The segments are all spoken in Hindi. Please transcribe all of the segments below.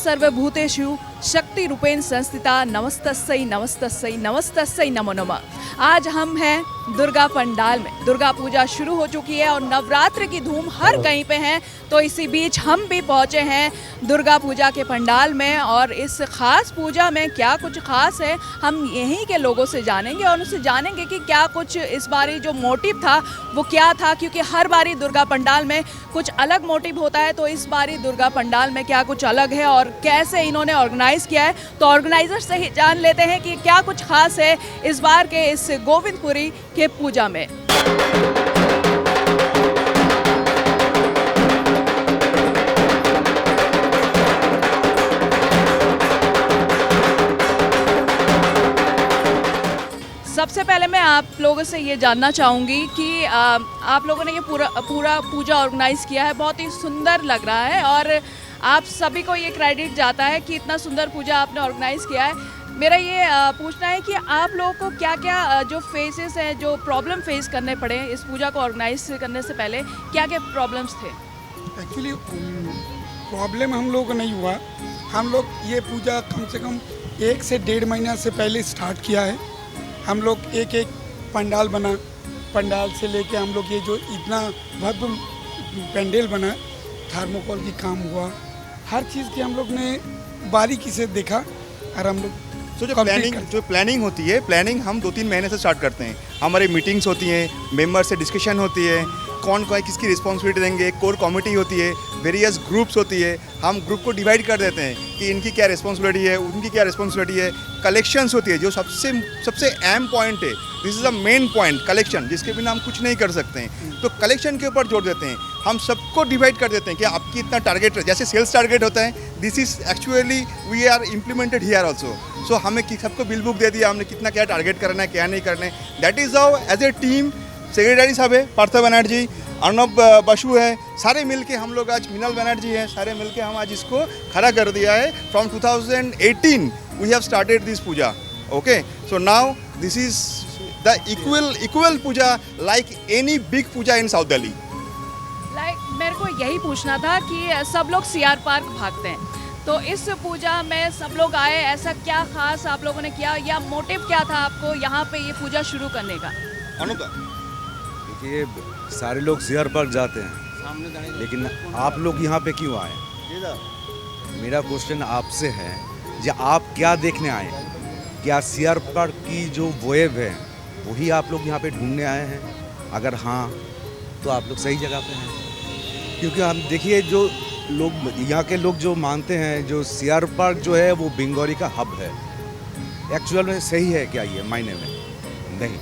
सर्वभूतेषु शक्ति रूपेण संस्थिता नमस्तस्यै नमस्तस्यै नमस्तस्यै नमो नमः। आज हम हैं दुर्गा पंडाल में। दुर्गा पूजा शुरू हो चुकी है और नवरात्र की धूम हर कहीं पे है, तो इसी बीच हम भी पहुंचे हैं दुर्गा पूजा के पंडाल में। और इस खास पूजा में क्या कुछ खास है हम यहीं के लोगों से जानेंगे और उनसे जानेंगे कि क्या कुछ इस बारी जो मोटिव था वो क्या था, क्योंकि हर बारी दुर्गा पंडाल में कुछ अलग मोटिव होता है। तो इस बारी दुर्गा पंडाल में क्या कुछ अलग है और कैसे इन्होंने ऑर्गेनाइज किया है, तो ऑर्गेनाइजर से ही जान लेते हैं कि क्या कुछ खास है इस बार के इस गोविंदपुरी के पूजा में। सबसे पहले मैं आप लोगों से ये जानना चाहूँगी कि आप लोगों ने ये पूरा पूजा ऑर्गेनाइज किया है, बहुत ही सुंदर लग रहा है और आप सभी को ये क्रेडिट जाता है कि इतना सुंदर पूजा आपने ऑर्गेनाइज किया है। मेरा ये पूछना है कि आप लोगों को क्या क्या जो फेसेस हैं, जो प्रॉब्लम फेस करने पड़े इस पूजा को ऑर्गेनाइज करने से पहले, क्या क्या प्रॉब्लम्स थे? एक्चुअली प्रॉब्लम हम लोग को नहीं हुआ। हम लोग ये पूजा कम से कम 1 से 1.5 महीना से पहले स्टार्ट किया है। हम लोग एक पंडाल बना, पंडाल से लेके हम लोग ये जो इतना भव्य पेंडल बना, थर्मोकोल की काम हुआ, हर चीज़ की हम लोग ने बारीकी से देखा और हम लोग जो प्लानिंग होती है, प्लानिंग हम 2-3 महीने से स्टार्ट करते हैं। हमारी मीटिंग्स होती हैं, मेंबर से डिस्कशन होती है, कौन किसकी रिस्पॉन्सिबिलिटी देंगे, कोर कमेटी होती है, वेरियस ग्रुप्स होती है। हम ग्रुप को डिवाइड कर देते हैं कि इनकी क्या रिस्पॉन्सिबिलिटी है, उनकी क्या रिस्पॉन्सिबिलिटी है। कलेक्शंस होती है जो सबसे अहम पॉइंट है, this is a main point, collection, जिसके बिना हम कुछ नहीं कर सकते हैं। तो कलेक्शन के ऊपर जोर देते हैं। हम सबको डिवाइड कर देते हैं कि आपकी इतना टारगेट, जैसे सेल्स टारगेट होता है, this is actually we are implemented here also. So हमें सबको बिल बुक दे दिया हमने, कितना क्या टारगेट करना है, क्या नहीं करना है। That is how as a team, secretary साहब है पार्थ बनर्जी, अर्नब बसु है, सारे मिलके हम लोग आज, मिनल बनर्जी है, सारे मिलके हम आज इसको खड़ा कर दिया है। From 2018 we have started this puja. Okay, so now this is the equal puja like any big puja in south Delhi. मेरे को यही पूछना था कि सब लोग सीआर पार्क भागते हैं, तो इस पूजा में सब लोग आए, ऐसा क्या खास आप लोगों ने किया या मोटिव क्या था आपको यहाँ पे ये पूजा शुरू करने का? देखिए, सारे लोग सीआर पार्क जाते हैं, लेकिन आप लोग यहाँ पे क्यों आए? मेरा क्वेश्चन आपसे है, जो आप क्या देखने आए? क्या सीआर पार्क की जो वेव है वही आप लोग यहाँ पे ढूंढने आए हैं? अगर हाँ, तो आप लोग सही जगह पे हैं। क्योंकि हम देखिए, जो लोग यहाँ के लोग जो मानते हैं, जो सीआर पार्क जो है वो बंगाली का हब है। एक्चुअल में सही है क्या ये मायने में? नहीं,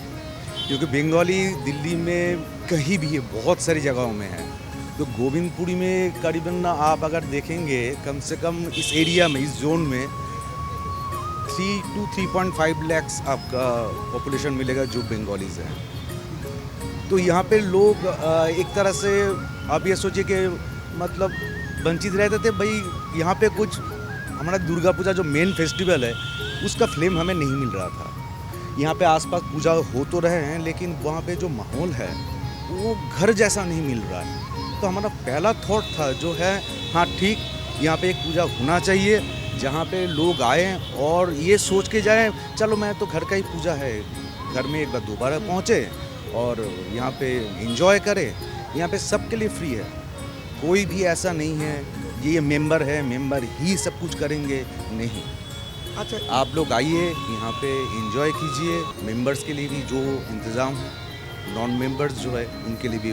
क्योंकि बंगाली दिल्ली में कहीं भी है, बहुत सारी जगहों में है। तो गोविंदपुरी में करीबन आप अगर देखेंगे, कम से कम इस एरिया में, इस जोन में 3 to 3.5 लाख आपका पॉपुलेशन मिलेगा जो बंगालीज हैं। तो यहाँ पे लोग एक तरह से आप ये सोचिए कि मतलब वंचित रहते थे भाई। यहाँ पे कुछ हमारा दुर्गा पूजा जो मेन फेस्टिवल है उसका फ्लेम हमें नहीं मिल रहा था। यहाँ पे आसपास पूजा हो तो रहे हैं, लेकिन वहाँ पे जो माहौल है वो घर जैसा नहीं मिल रहा है। तो हमारा पहला थॉट था जो है, हाँ ठीक, यहाँ पे एक पूजा होना चाहिए जहाँ पे लोग आए और ये सोच के जाएं, चलो मैं तो घर का ही पूजा है, घर में एक बार दोबारा पहुँचे और यहाँ पे एंजॉय करें। यहाँ पे सबके लिए फ्री है, कोई भी ऐसा नहीं है ये मेंबर है, मेंबर ही सब कुछ करेंगे, नहीं। अच्छा, आप लोग आइए यहाँ पे एंजॉय कीजिए। मेंबर्स के लिए भी जो इंतज़ाम है, नॉन मेंबर्स जो है उनके लिए भी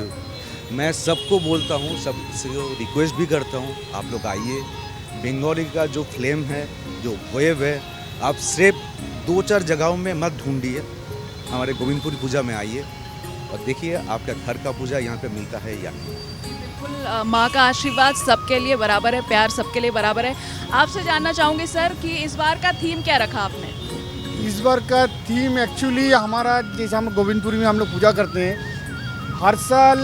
मैं सबको बोलता हूँ, सबसे रिक्वेस्ट भी करता हूँ, आप लोग आइए। बंगाली का जो फ्लेम है, जो वेव है, आप सिर्फ 2-4 जगहों में मत ढूंढिए, हमारे गोविंदपुरी पूजा में आइए और देखिए आपका घर का पूजा यहाँ पे मिलता है या नहीं। बिल्कुल, माँ का आशीर्वाद सबके लिए बराबर है, प्यार सबके लिए बराबर है। आपसे जानना चाहूँगी सर कि इस बार का थीम क्या रखा आपने? इस बार का थीम एक्चुअली हमारा, जैसे हम गोविंदपुरी में हम लोग पूजा करते हैं, हर साल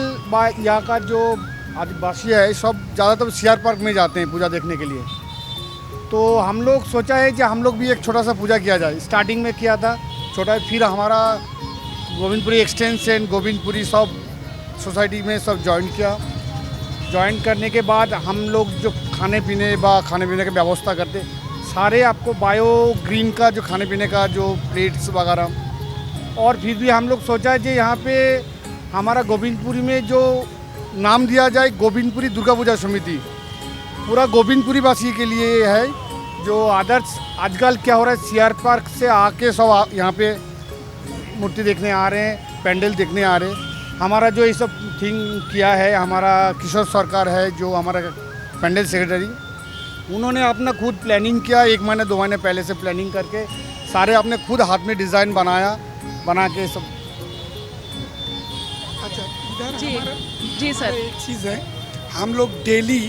यहाँ का जो आदिवासी है सब ज़्यादातर सीआर पार्क में जाते हैं पूजा देखने के लिए। तो हम लोग सोचा है कि हम लोग भी एक छोटा सा पूजा किया जाए। स्टार्टिंग में किया था छोटा, फिर हमारा गोविंदपुरी एक्सटेंशन, गोविंदपुरी सब सोसाइटी में सब ज्वाइन किया। ज्वाइन करने के बाद हम लोग जो खाने पीने की व्यवस्था करते, सारे आपको बायो ग्रीन का जो खाने पीने का जो प्लेट्स वगैरह। और फिर भी हम लोग सोचा कि यहाँ पे हमारा गोविंदपुरी में जो नाम दिया जाए गोविंदपुरी दुर्गा पूजा समिति, पूरा गोविंदपुरी वासी के लिए है। जो आदर्श आजकल क्या हो रहा है, सीआर पार्क से आके सब यहाँ पे मूर्ति देखने आ रहे हैं, पैंडल देखने आ रहे हैं। हमारा जो ये सब थिंग किया है, हमारा किशोर सरकार है जो हमारा पैंडल सेक्रेटरी, उन्होंने अपना खुद प्लानिंग किया। 1 महीने 2 महीने पहले से प्लानिंग करके सारे अपने खुद हाथ में डिज़ाइन बना के सब। अच्छा, इधर जी हमारा जी सर। एक चीज़ है, हम लोग डेली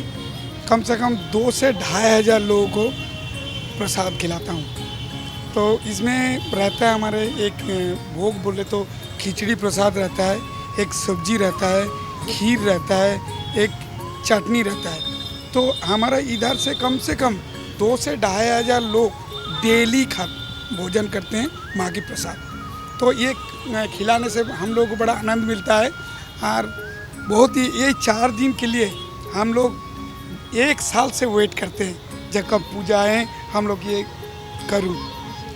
कम से कम 2 से 2,500 लोगों को प्रसाद खिलाता हूँ। तो इसमें रहता है हमारे एक भोग बोले तो खिचड़ी प्रसाद रहता है, एक सब्जी रहता है, खीर रहता है, एक चटनी रहता है। तो हमारा इधर से कम 2 से 2,500 लोग डेली भोजन करते हैं माँ की प्रसाद। तो ये खिलाने से हम लोग को बड़ा आनंद मिलता है। और बहुत ही ये 4 दिन के लिए हम लोग 1 साल से वेट करते हैं जब कब पूजा है हम लोग ये करूँ।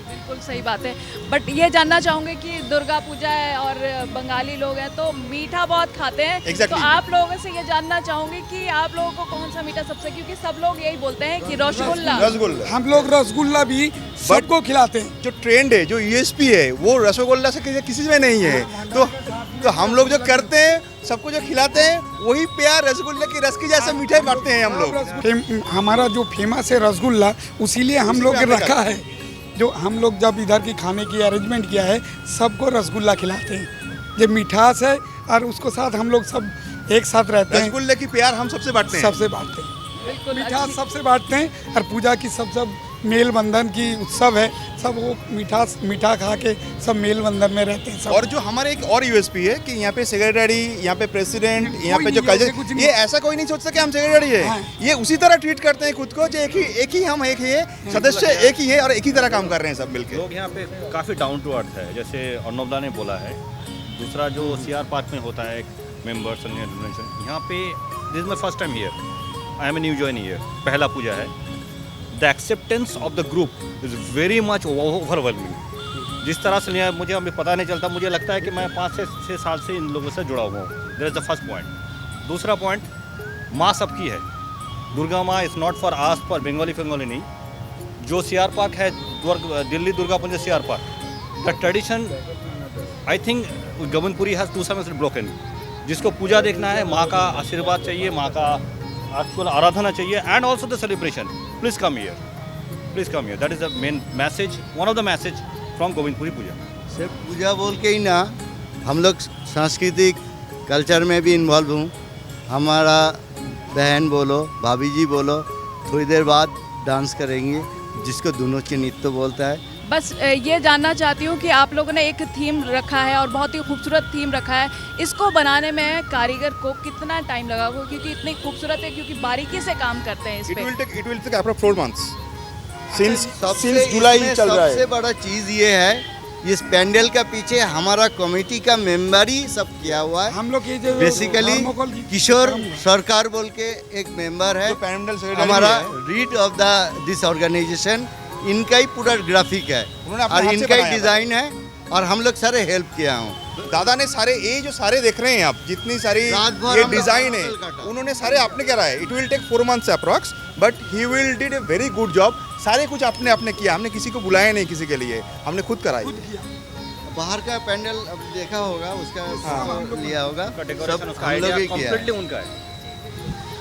बिल्कुल सही बात है। बट ये जानना चाहूँगे कि दुर्गा पूजा है और बंगाली लोग हैं तो मीठा बहुत खाते हैं। Exactly. तो आप लोगों से ये जानना चाहूँगी कि आप लोगों को कौन सा मीठा सबसे, क्योंकि सब लोग यही बोलते हैं कि रसगुल्ला। रसगुल्ला हम लोग रसगुल्ला भी सबको खिलाते हैं। जो ट्रेंड है, जो यूएसपी है, वो रसगुल्ला से किसी में नहीं है। तो हम लोग जो करते हैं, सबको जो खिलाते हैं, वही प्यार रसगुल्ले की रस की जैसे मीठे बांटते हैं हम लोग। हमारा जो फेमस है रसगुल्ला, उसीलिए हम लोग रखा है। जो हम लोग जब इधर की खाने की अरेंजमेंट किया है, सबको रसगुल्ला खिलाते हैं। ये मिठास है और उसको साथ हम लोग सब एक साथ रहते हैं। रसगुल्ले की प्यार हम सबसे बांटते हैं। सबसे बांटते हैं, बिल्कुल मिठास सबसे बांटते हैं। और पूजा की सब मेल बंधन की उत्सव है, सब वो मीठा खा के सब मेल बंधन में रहते हैं सब। और जो हमारे एक और यूएसपी है कि यहाँ पे सेक्रेटरी, यहाँ पे प्रेसिडेंट, यहाँ पे जो नहीं है, कल्चर, कुछ नहीं। ये ऐसा कोई नहीं सोचता कि हम सेक्रेटरी है। हाँ। ये उसी तरह ट्रीट करते हैं खुद को, जो एक ही हम एक ही है, सदस्य एक ही है और एक ही तरह काम कर रहे हैं सब मिलके। लोग यहाँ पे काफ़ी डाउन टू अर्थ है, जैसे अर्नबदा ने बोला है। दूसरा जो सीआर पार्क में होता है मेंबर्स एंड यहाँ पे this is my first time here, I am a new join here, पहला पूजा है। The acceptance of the group is very much overwhelming. जिस तरह से लिया मुझे अभी पता नहीं चलता, मुझे लगता है कि मैं 5 से 6 साल से इन लोगों से जुड़ा हुआ हूँ। That is the first point. दूसरा पॉइंट, माँ सबकी है। दुर्गा माँ is not for us for Bengali नहीं। जो सीआर पार्क है, Delhi Durga Puja CR park, the tradition I think Govindpuri has to some extent broken. जिसको पूजा देखना है, माँ का आशीर्वाद चाहिए, माँ का एक्चुअल आराधना चाहिए, and also the celebration, please come here, that is the main message, one of the message from Govindpuri Puja. सिर्फ पूजा बोल के ही ना, हम लोग सांस्कृतिक कल्चर में भी इन्वॉल्व हूँ। हमारा बहन बोलो, भाभी जी बोलो, थोड़ी देर बाद डांस करेंगे, जिसको दोनों नृत्य बोलता है। बस ये जानना चाहती हूँ कि आप लोगों ने एक थीम रखा है और बहुत ही खूबसूरत थीम रखा है। इसको बनाने में कारीगर को कितना टाइम लगा होगा, क्योंकि इतनी खूबसूरत है, क्योंकि बारीकी से काम करते हैं इस It पे। will take approx 4 months. Since सबसे जुलाई इसमें चल रहा सबसे है। बड़ा चीज़ ये है, इस पैंडल का पीछे हमारा कमेटी का मेंबर ही सब किया हुआ है। हम लोग ये जो बेसिकली थर्मोकोल की- किशोर सरकार बोल के एक मेंबर है, जो पैंडल सेक्रेटरी हमारा है। Read of the this organisation. इनका ही पूरा ग्राफिक है उन्होंने अपने और हाथ से इनका ही बनाया था। डिज़ाइन है और हम लोग सारे हेल्प किया हूँ। दादा ने सारे ये जो सारे देख रहे हैं आप, जितनी सारी रात भर ये हम लोग डिजाइन है, फसल काटा। उन्होंने सारे आपने करा है। It will take 4 months approx, but he will did a very good job. सारे कुछ आपने किया, हमने किसी को बुलाया नहीं, किसी के लिए हमने खुद कराई। बाहर का पैंडल अब देखा होगा, उसका लिया होगा, उसका सब डेकोरेशन, उसका हम लोग आइडिया ही किया है। कंप्लीटली उनका है।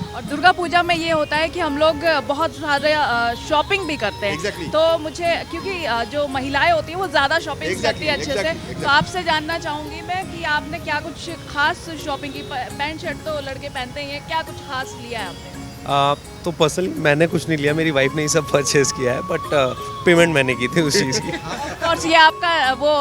और दुर्गा पूजा में ये होता है कि हम लोग बहुत ज़्यादा शॉपिंग भी करते हैं। Exactly. तो मुझे, क्योंकि जो महिलाएं होती हैं वो ज़्यादा शॉपिंग Exactly, करती है अच्छे exactly, से। तो आपसे जानना चाहूँगी मैं कि आपने क्या कुछ खास शॉपिंग की। पैंट शर्ट तो लड़के पहनते ही हैं, क्या कुछ खास लिया है आपने? तो पर्सनली मैंने कुछ नहीं लिया, मेरी वाइफ ने ही सब परचेज किया है, बट पेमेंट मैंने की थी उस चीज़ की। और ये आपका वो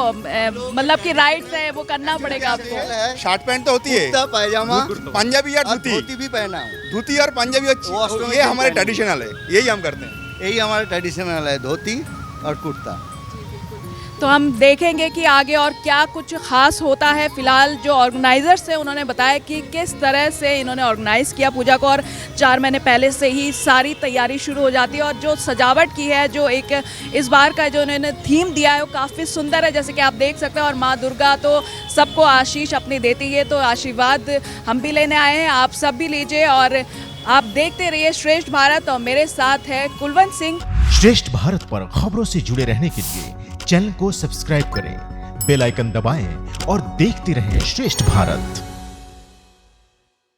मतलब कि राइट्स है, वो करना पड़ेगा आपको। है शर्ट पैंट तो होती है, कुर्ता पायजामा पंजाबी या और धोती, धोती भी पहना हूँ। धोती और पंजाबी वो अष्टमी ये को हमारे पहनते ट्रेडिशनल है, यही हम करते हैं। यही हमारा ट्रेडिशनल है, धोती और कुर्ता। तो हम देखेंगे कि आगे और क्या कुछ खास होता है। फिलहाल जो ऑर्गेनाइजर्स हैं उन्होंने बताया कि किस तरह से इन्होंने ऑर्गेनाइज किया पूजा को, और 4 महीने पहले से ही सारी तैयारी शुरू हो जाती है। और जो सजावट की है, जो एक इस बार का जो इन्होंने थीम दिया है वो काफ़ी सुंदर है, जैसे कि आप देख सकते हैं। और माँ दुर्गा तो सबको आशीष अपनी देती है, तो आशीर्वाद हम भी लेने आए हैं, आप सब भी लीजिए। और आप देखते रहिए श्रेष्ठ भारत, और मेरे साथ है कुलवंत सिंह। श्रेष्ठ भारत पर खबरों से जुड़े रहने के लिए चैनल को सब्सक्राइब करें, बेल आइकन दबाएं और देखते रहें श्रेष्ठ भारत।